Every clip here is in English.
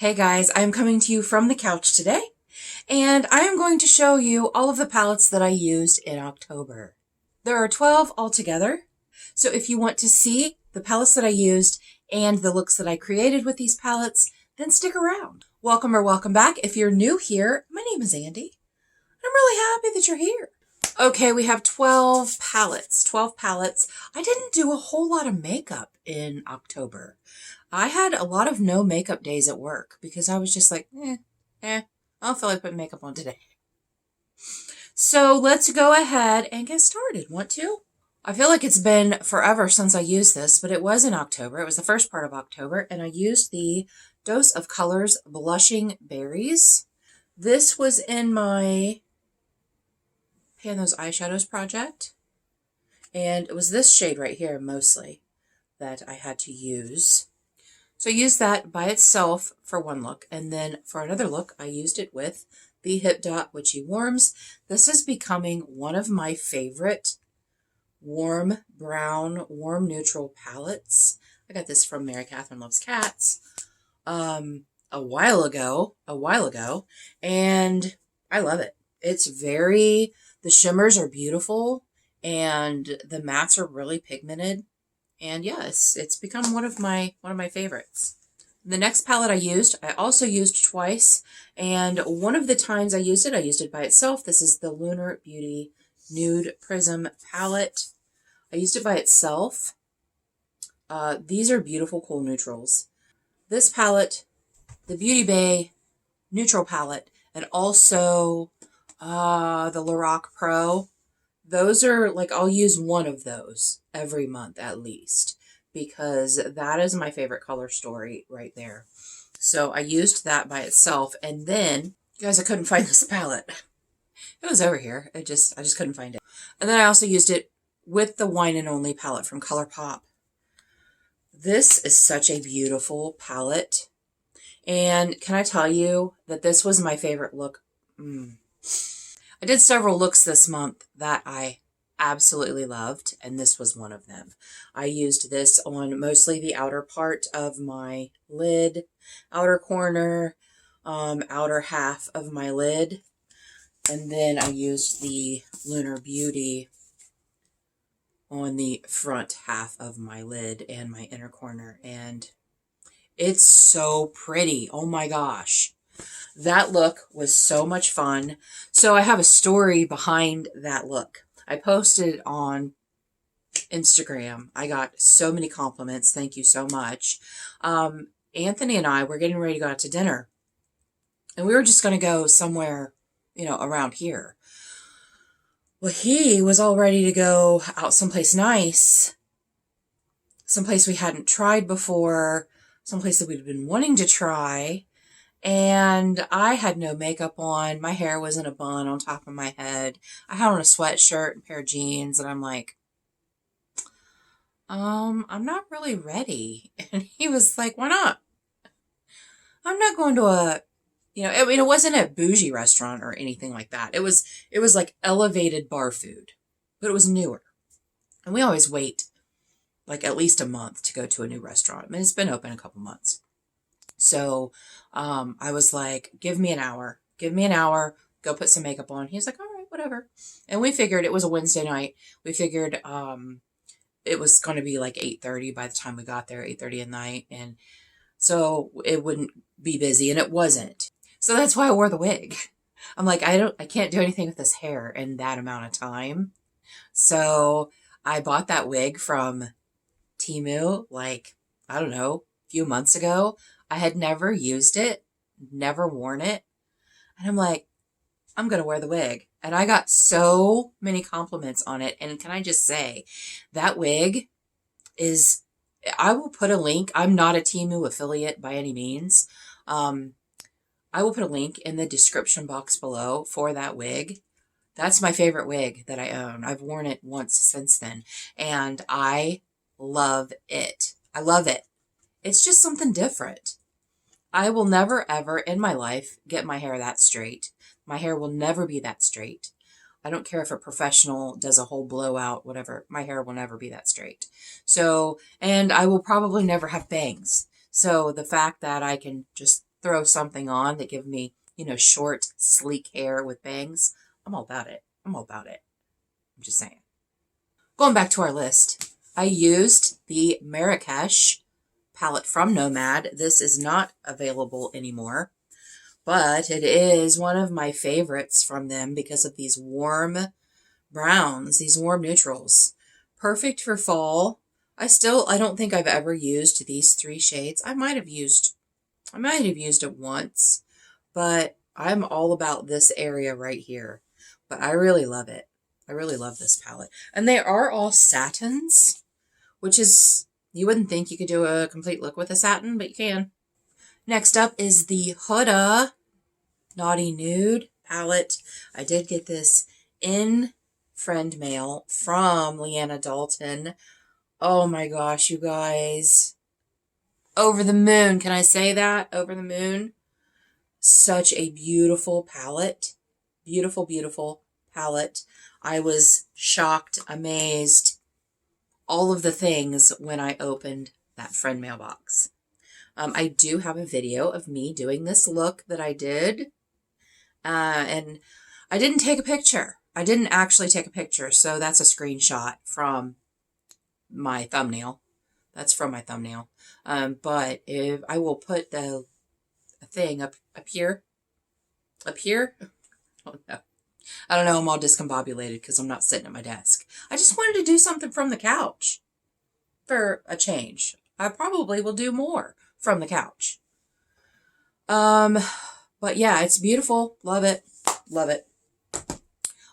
Hey guys, I'm coming to you from the couch today, and I am going to show you all of the palettes that I used in October. There are 12 altogether, so if you want to see the palettes that I used and the looks that I created with these palettes, then stick around. Welcome or welcome back. If you're new here, my name is Andi. I'm really happy that you're here. Okay, we have 12 palettes. 12 palettes. I didn't do a whole lot of makeup in October. I had a lot of no makeup days at work because I was just like, I don't feel like putting makeup on today. So let's go ahead and get started. Want to? I feel like it's been forever since I used this, but it was in October. It was the first part of October, and I used the Dose of Colors Blushing Berries. This was in my Pan Those Eyeshadows project, and it was this shade right here mostly that I had to use. So I used that by itself for one look, and then for another look I used it with the Hip Dot Witchy Warms. This is becoming one of my favorite warm brown, warm neutral palettes. I got this from Mary Catherine Loves Cats a while ago, and I love it. It's very, the shimmers are beautiful, and the mattes are really pigmented. And yes, it's become one of my favorites. The next palette I also used twice, and one of the times I used it by itself. This is the Lunar Beauty Nude Prism palette. I used it by itself. These are beautiful, cool neutrals. This palette, the Beauty Bay neutral palette, and also the Lorac Pro. Those are like, I'll use one of those every month at least, because that is my favorite color story right there. So I used that by itself, and then, guys, I couldn't find this palette. It was over here. I just couldn't find it. And then I also used it with the Wine and Only palette from ColourPop. This is such a beautiful palette. And can I tell you that this was my favorite look? I did several looks this month that I absolutely loved, and this was one of them. I used this on mostly the outer part of my lid, outer corner, outer half of my lid, and then I used the Lunar Beauty on the front half of my lid and my inner corner, and it's so pretty. Oh my gosh. That look was so much fun. So I have a story behind that look. I posted on Instagram. I got so many compliments. Thank you so much. Anthony and I were getting ready to go out to dinner. And we were just going to go somewhere, around here. Well, he was all ready to go out someplace nice. Someplace we hadn't tried before. Someplace that we'd been wanting to try. And I had no makeup on. My hair was in a bun on top of my head. I had on a sweatshirt and a pair of jeans, and I'm like, I'm not really ready. And he was like, why not? I'm not going to it wasn't a bougie restaurant or anything like that. It was like elevated bar food, but it was newer. And we always wait like at least a month to go to a new restaurant. I mean, it's been open a couple months. So I was like, give me an hour, go put some makeup on. He was like, all right, whatever. And we figured it was a Wednesday night. We figured it was going to be like 8:30 by the time we got there, 8:30 at night. And so it wouldn't be busy, and it wasn't. So that's why I wore the wig. I'm like, I can't do anything with this hair in that amount of time. So I bought that wig from TEMU, like, I don't know, a few months ago. I had never used it, never worn it. And I'm like, I'm going to wear the wig. And I got so many compliments on it. And can I just say, that wig is, I will put a link. I'm not a TEMU affiliate by any means. I will put a link in the description box below for that wig. That's my favorite wig that I own. I've worn it once since then. And I love it. I love it. It's just something different. I will never, ever in my life get my hair that straight. My hair will never be that straight. I don't care if a professional does a whole blowout, whatever. My hair will never be that straight. So, and I will probably never have bangs. So the fact that I can just throw something on that give me, you know, short, sleek hair with bangs, I'm all about it. I'm all about it. I'm just saying. Going back to our list, I used the Marrakesh palette from Nomad. This is not available anymore, but it is one of my favorites from them because of these warm browns, these warm neutrals. Perfect for fall. I don't think I've ever used these 3 shades. I might have used it once, but I'm all about this area right here. But I really love it. I really love this palette. And they are all satins, which is, you wouldn't think you could do a complete look with a satin, but you can. Next up is the Huda Naughty Nude palette. I did get this in friend mail from Leanna Dalton. Oh my gosh, you guys. Over the moon. Can I say that? Over the moon. Such a beautiful palette. Beautiful, beautiful palette. I was shocked, amazed, all of the things when I opened that friend mailbox. I do have a video of me doing this look that I did. And I didn't take a picture. I didn't actually take a picture. So that's a screenshot from my thumbnail. That's from my thumbnail. But if I will put the thing up here. Up here? Oh no. I don't know. I'm all discombobulated because I'm not sitting at my desk. I just wanted to do something from the couch for a change. I probably will do more from the couch. But yeah, it's beautiful. Love it. Love it.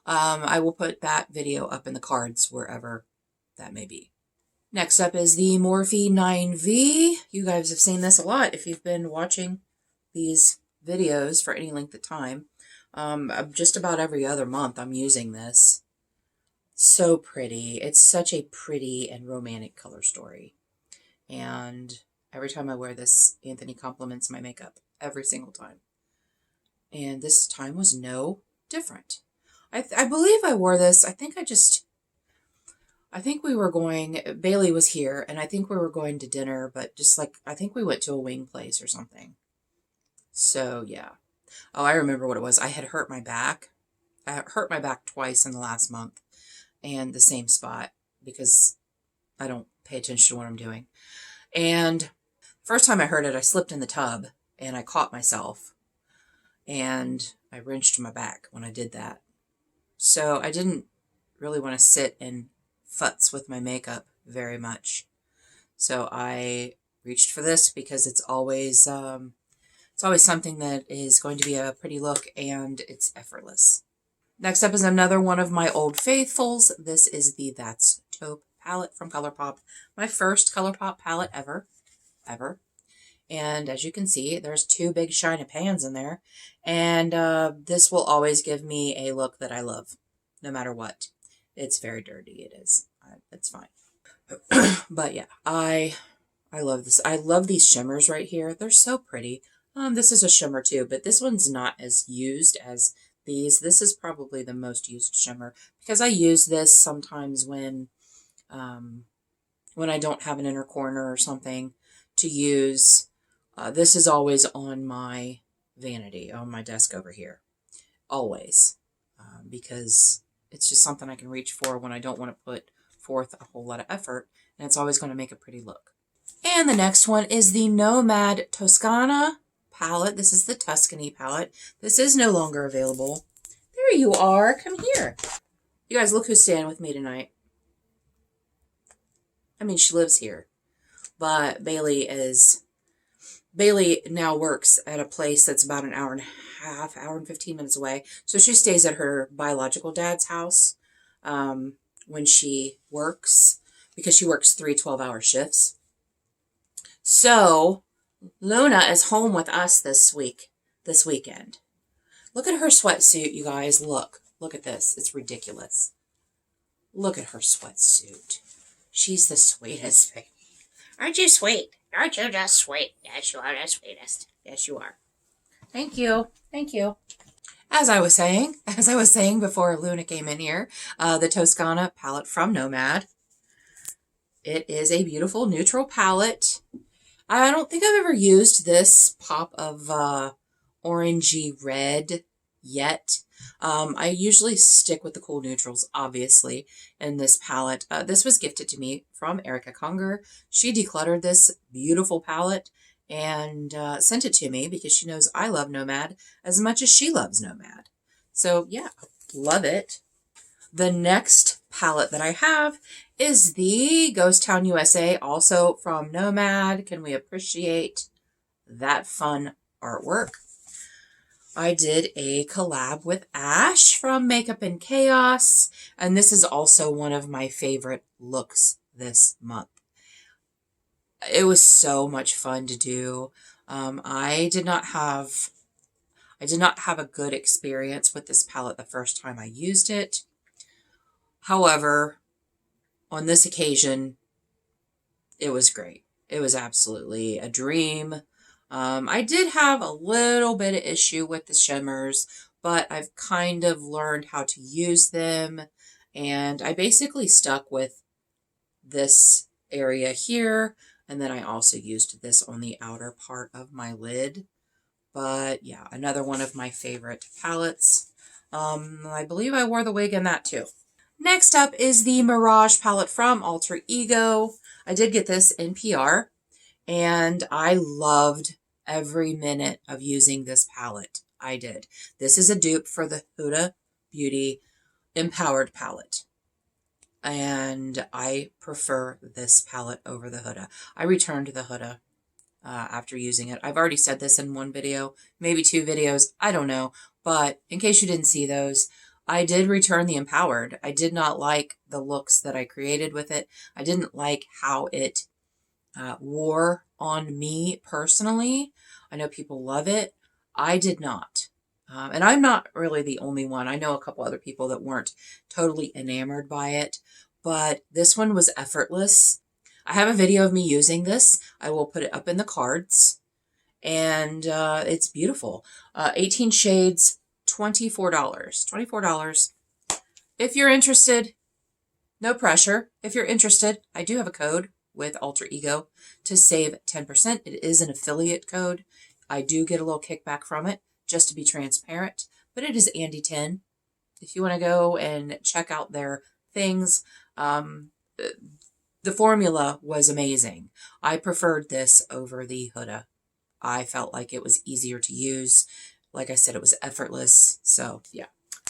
I will put that video up in the cards wherever that may be. Next up is the Morphe 9V. You guys have seen this a lot if you've been watching these videos for any length of time. Just about every other month I'm using this. So pretty. It's such a pretty and romantic color story. And every time I wear this, Anthony compliments my makeup. Every single time. And this time was no different. I believe I wore this. I think we were going, Bailey was here, and I think we were going to dinner, but just like, I think we went to a wing place or something. So, yeah. Oh, I remember what it was. I had hurt my back. I hurt my back twice in the last month, and the same spot, because I don't pay attention to what I'm doing. And first time I hurt it, I slipped in the tub, and I caught myself, and I wrenched my back when I did that. So I didn't really want to sit and futz with my makeup very much. So I reached for this because it's always something that is going to be a pretty look, and it's effortless. Next up is another one of my old faithfuls. This is the That's Taupe palette from ColourPop. My first ColourPop palette ever. And as you can see, there's 2 big shiny pans in there. And this will always give me a look that I love, no matter what. It's very dirty, it is. It's fine. But yeah, I love this. I love these shimmers right here. They're so pretty. This is a shimmer too, but this one's not as used as these. This is probably the most used shimmer because I use this sometimes when I don't have an inner corner or something to use. This is always on my vanity, on my desk over here. Always. Because it's just something I can reach for when I don't want to put forth a whole lot of effort, and it's always going to make a pretty look. And the next one is the Nomad Toscana palette. This is the Tuscany palette. This is no longer available. There you are. Come here. You guys, look who's staying with me tonight. I mean, she lives here, but Bailey now works at a place that's about an hour and a half, hour and 15 minutes away. So she stays at her biological dad's house when she works, because she works 3 12-hour shifts. So Luna is home with us this weekend. Look at her sweatsuit, you guys. Look at this. It's ridiculous. Look at her sweatsuit. She's the sweetest baby. Aren't you sweet? Aren't you just sweet? Yes, you are the sweetest. Yes, you are. Thank you. Thank you. As I was saying before Luna came in here, the Toscana palette from Nomad. It is a beautiful neutral palette. I don't think I've ever used this pop of orangey red yet. I usually stick with the cool neutrals, obviously, in this palette. This was gifted to me from Erica Conger. She decluttered this beautiful palette and sent it to me because she knows I love Nomad as much as she loves Nomad. So yeah, love it. The next palette that I have is the Ghost Town USA, also from Nomad. Can we appreciate that fun artwork? I did a collab with Ash from Makeup and Chaos, and this is also one of my favorite looks this month. It was so much fun to do. I did not have a good experience with this palette the first time I used it. However, on this occasion, it was great. It was absolutely a dream. I did have a little bit of issue with the shimmers, but I've kind of learned how to use them. And I basically stuck with this area here. And then I also used this on the outer part of my lid. But yeah, another one of my favorite palettes. I believe I wore the wig in that too. Next up is the Mirage palette from Alter Ego. I did get this in PR, and I loved every minute of using this palette. I did. This is a dupe for the Huda Beauty Empowered palette, and I prefer this palette over the Huda. I returned the Huda after using it. I've already said this in one video, maybe 2 videos, I don't know, but in case you didn't see those, I did return the Empowered. I did not like the looks that I created with it. I didn't like how it wore on me personally. I know people love it. I did not. And I'm not really the only one. I know a couple other people that weren't totally enamored by it, but this one was effortless. I have a video of me using this. I will put it up in the cards, and it's beautiful. 18 shades, $24. $24. If you're interested, no pressure. If you're interested, I do have a code with Alter Ego to save 10%. It is an affiliate code. I do get a little kickback from it, just to be transparent, but it is Andi 10. If you want to go and check out their things, the formula was amazing. I preferred this over the Huda. I felt like it was easier to use. Like I said, it was effortless. So yeah,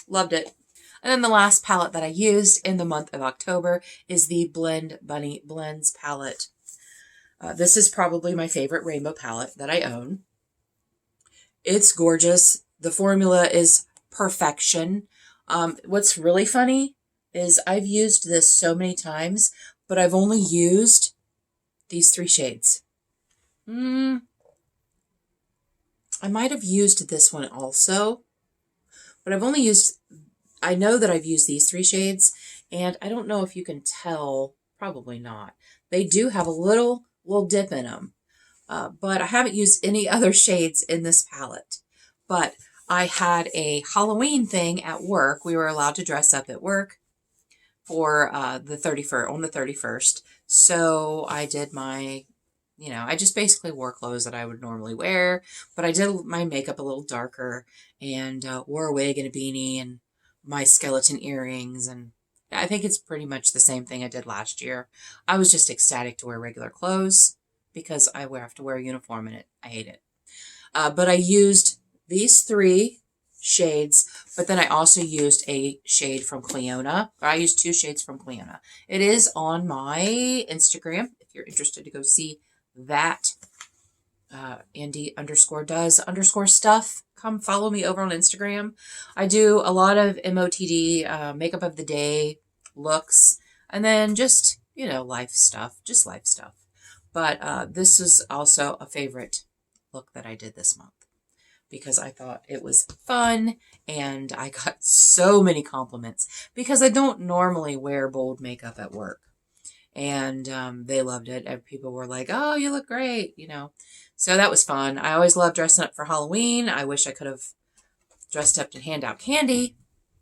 loved it. And then the last palette that I used in the month of October is the Blend Bunny Blends palette. This is probably my favorite rainbow palette that I own. It's gorgeous. The formula is perfection. What's really funny is I've used this so many times, but I've only used these 3 shades. I might have used this one also, but I've only used, I know that I've used these 3 shades, and I don't know if you can tell, probably not. They do have a little dip in them, but I haven't used any other shades in this palette. But I had a Halloween thing at work. We were allowed to dress up at work for the 31st, on the 31st. So I did my, I just basically wore clothes that I would normally wear, but I did my makeup a little darker and wore a wig and a beanie and my skeleton earrings. And I think it's pretty much the same thing I did last year. I was just ecstatic to wear regular clothes because I have to wear a uniform in it. I hate it. But I used these 3 shades, but then I also used a shade from Cleona. I used 2 shades from Cleona. It is on my Instagram if you're interested to go see that. Andi_does_stuff. Come follow me over on Instagram. I do a lot of MOTD, makeup of the day looks, and then just, life stuff, But this is also a favorite look that I did this month because I thought it was fun and I got so many compliments because I don't normally wear bold makeup at work. And they loved it. And people were like, oh, you look great, So that was fun. I always love dressing up for Halloween. I wish I could have dressed up to hand out candy,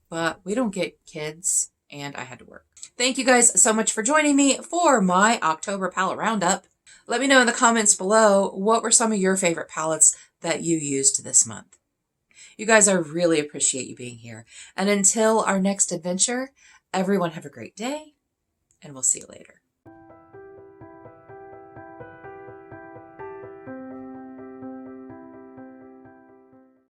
but we don't get kids, and I had to work. Thank you guys so much for joining me for my October palette roundup. Let me know in the comments below, what were some of your favorite palettes that you used this month? You guys, I really appreciate you being here. And until our next adventure, everyone have a great day, and we'll see you later.